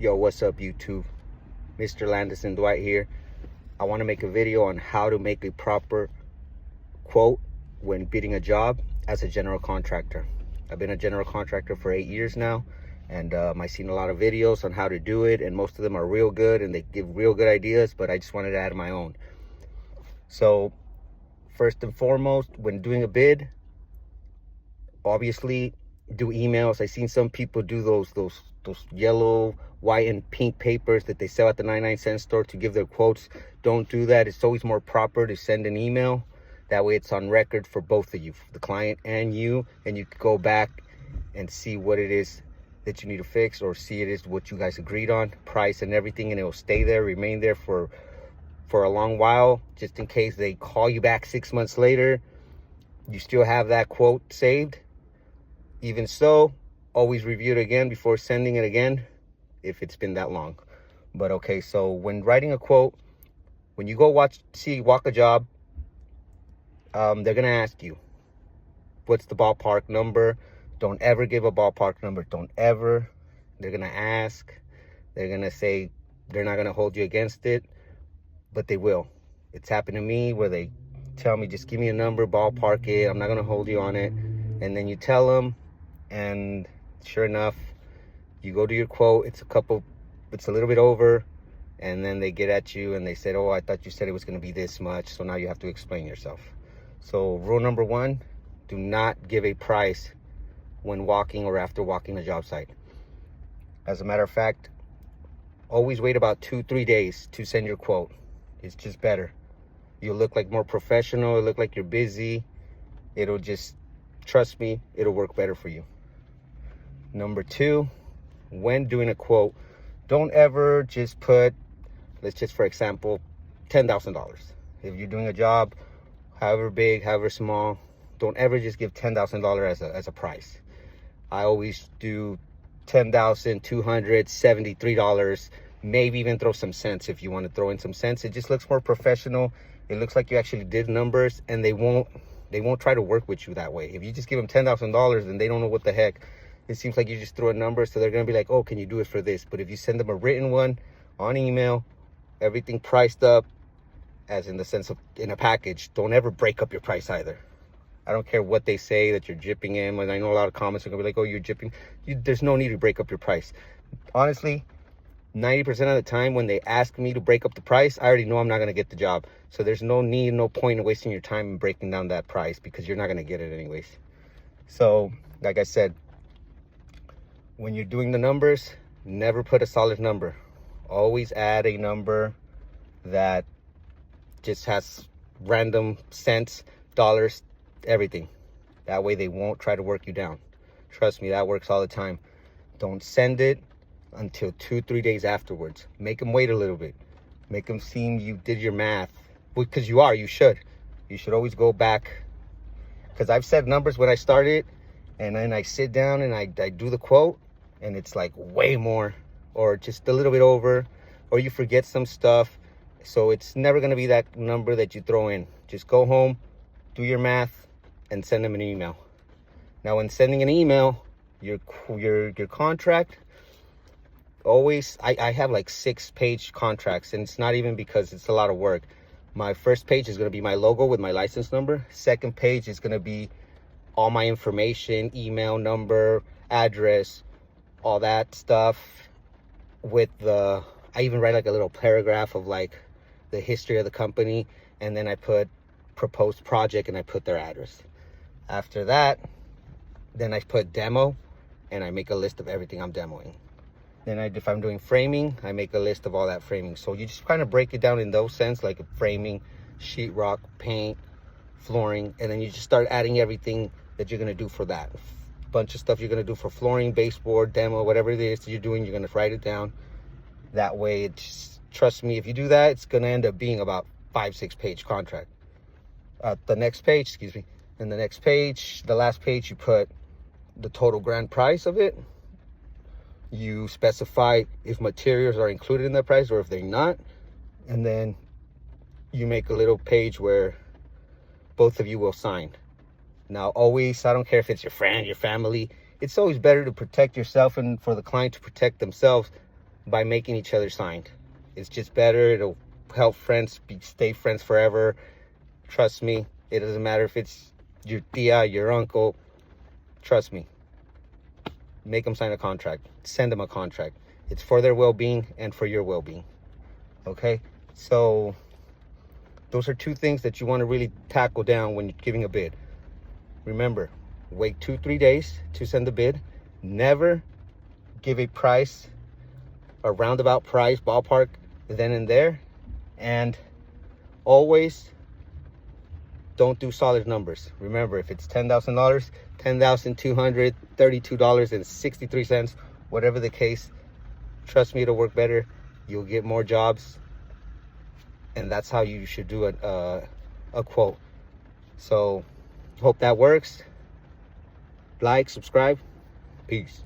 Yo, what's up, YouTube? Mr. Landison Dwight here. I want to make a video on how to make a proper quote when bidding a job as a general contractor. I've been a general contractor for 8 years now, and I've seen a lot of videos on how to do it, and most of them are real good and they give real good ideas, but I just wanted to add my own. So first and foremost, when doing a bid, obviously do emails. I've seen some people do those yellow, white, and pink papers that they sell at the 99-cent store to give their quotes. Don't do that. It's always more proper to send an email. That way it's on record for both of you, the client and you can go back and see what it is that you need to fix, or see it is what you guys agreed on, price and everything, and it will stay there, remain there for a long while, just in case they call you back 6 months later. You still have that quote saved. Even so, always review it again before sending it again if it's been that long. But okay, so when writing a quote, when you go walk a job, they're gonna ask you, what's the ballpark number? Don't ever give a ballpark number. Don't ever. They're gonna ask. They're gonna say they're not gonna hold you against it, but they will. It's happened to me where they tell me, just give me a number, ballpark it, I'm not gonna hold you on it. And then you tell them, and sure enough, you go to your quote, it's a little bit over, and then they get at you and they said, oh, I thought you said it was going to be this much, so now you have to explain yourself. So rule number one, do not give a price when walking or after walking a job site. As a matter of fact, always wait about 2-3 days to send your quote. It's just better. You'll look like more professional, it'll look like you're busy. It'll just, trust me, it'll work better for you. Number two, when doing a quote, don't ever just put, let's just for example, $10,000. If you're doing a job, however big, however small, don't ever just give $10,000 as a price. I always do $10,273, maybe even throw some cents if you want to throw in some cents. It just looks more professional. It looks like you actually did numbers, and they won't try to work with you that way. If you just give them $10,000 and they don't know what the heck, it seems like you just threw a number, so they're gonna be like, oh, can you do it for this? But if you send them a written one on email, everything priced up, as in the sense of in a package, don't ever break up your price either. I don't care what they say that you're jipping in, and I know a lot of comments are gonna be like, oh, you're jipping. There's no need to break up your price. Honestly, 90% of the time when they ask me to break up the price, I already know I'm not gonna get the job. So there's no need, no point in wasting your time and breaking down that price, because you're not gonna get it anyways. So, like I said, when you're doing the numbers, never put a solid number. Always add a number that just has random cents, dollars, everything. That way they won't try to work you down. Trust me, that works all the time. Don't send it until 2-3 days afterwards. Make them wait a little bit. Make them seem you did your math. Because you should. You should always go back. Because I've said numbers when I started, and then I sit down and I do the quote, and it's like way more, or just a little bit over, or you forget some stuff. So it's never going to be that number that you throw in. Just go home, do your math, and send them an email. Now, when sending an email, your contract, always, I have like 6-page contracts, and it's not even because it's a lot of work. My first page is going to be my logo with my license number. Second page is going to be all my information, email, number, address, all that stuff. I even write like a little paragraph of like the history of the company, and then I put proposed project and I put their address. After that, then I put demo, and I make a list of everything I'm demoing. Then if I'm doing framing, I make a list of all that framing. So you just kind of break it down in those sense, like framing, sheetrock, paint, flooring, and then you just start adding everything that you're gonna do for that. Bunch of stuff you're gonna do for flooring, baseboard, demo, whatever it is that you're doing, you're gonna write it down. That way, trust me, if you do that, it's gonna end up being about 5-6 page contract. The next page, and the next page, the last page, you put the total grand price of it. You specify if materials are included in that price or if they're not, and then you make a little page where both of you will sign. Now, always, I don't care if it's your friend, your family, it's always better to protect yourself and for the client to protect themselves. by making each other sign. It's just better. It'll help friends stay friends forever. Trust me. It doesn't matter if it's your tia, your uncle. Trust me. Make them sign a contract. Send them a contract. It's for their well-being and for your well-being. Okay? So those are two things that you want to really tackle down when you're giving a bid. Remember, wait 2-3 days to send the bid. Never give a price, a roundabout price, ballpark, then and there. And always don't do solid numbers. Remember, if it's $10,000, $10,232.63, whatever the case, trust me, it'll work better. You'll get more jobs. And that's how you should do a quote. So hope that works. Like, subscribe. Peace.